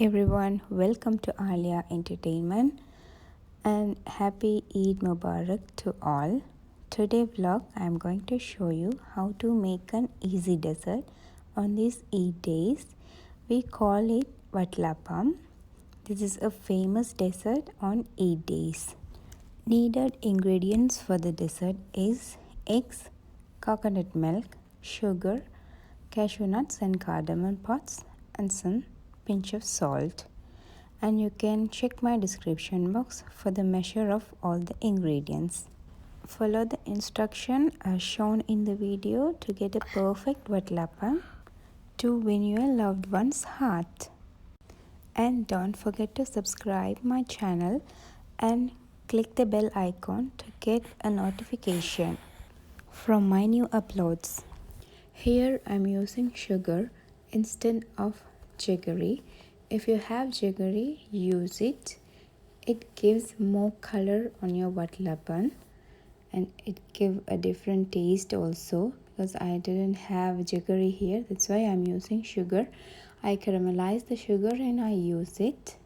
everyone, welcome to Aalia Entertainment and happy Eid Mubarak to all. Today vlog I am going to show you how to make an easy dessert on these Eid days. We call it wattlappam. This is a famous dessert on Eid days. Needed ingredients for the dessert is eggs, coconut milk, sugar, cashew nuts and cardamom pods and some pinch of salt. And you can check my description box for the measure of all the ingredients. Follow the instruction as shown in the video to get a perfect wattlappam to win your loved one's heart. And don't forget to subscribe my channel and click the bell icon to get a notification from my new uploads. Here I'm using sugar instead of jaggery. If you have jaggery, use it. It gives more color on your wattlappam and it gives a different taste also, because I didn't have jaggery here, that's why I'm using sugar. I caramelize the sugar and I use it.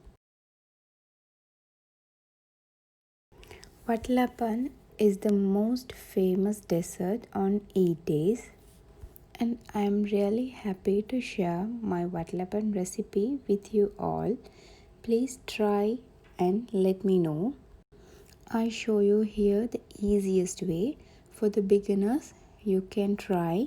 Wattlappam is the most famous dessert on Eid days, and I am really happy to share my wattlappam recipe with you all. Please try and let me know. I show you here the easiest way. For the beginners, you can try.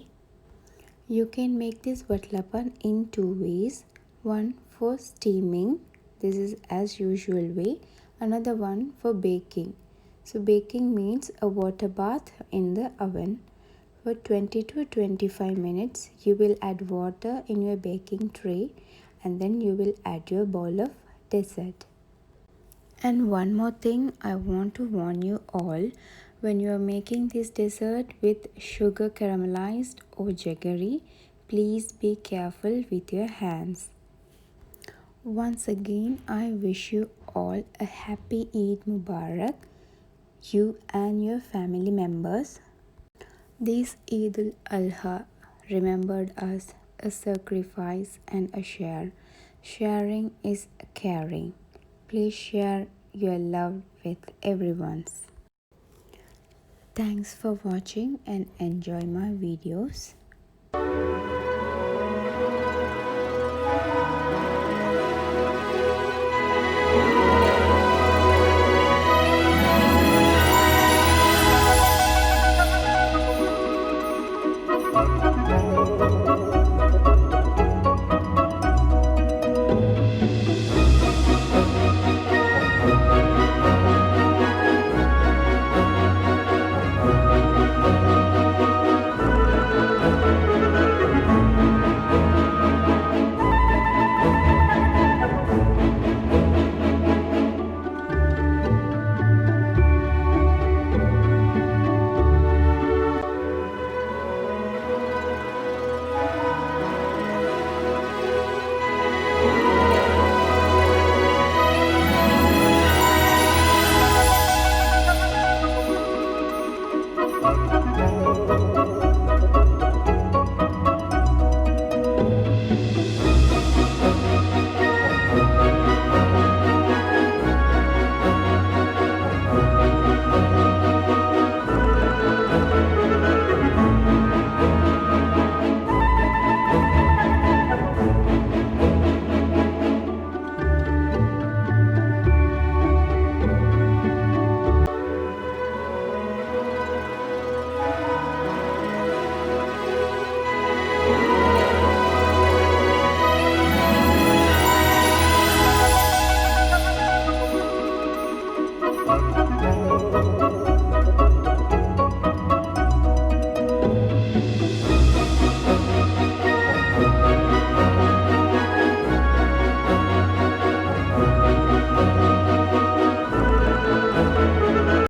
You can make this wattlappam in two ways. One for steaming, this is as usual way. Another one for baking. So baking means a water bath in the oven. For 20 to 25 minutes, you will add water in your baking tray and then you will add your bowl of dessert. And one more thing I want to warn you all, when you are making this dessert with sugar caramelized or jaggery, please be careful with your hands. Once again, I wish you all a happy Eid Mubarak, you and your family members. This Eid al-Adha remembered us a sacrifice and a share. Sharing is caring. Please share your love with everyone. Thanks for watching and enjoy my videos.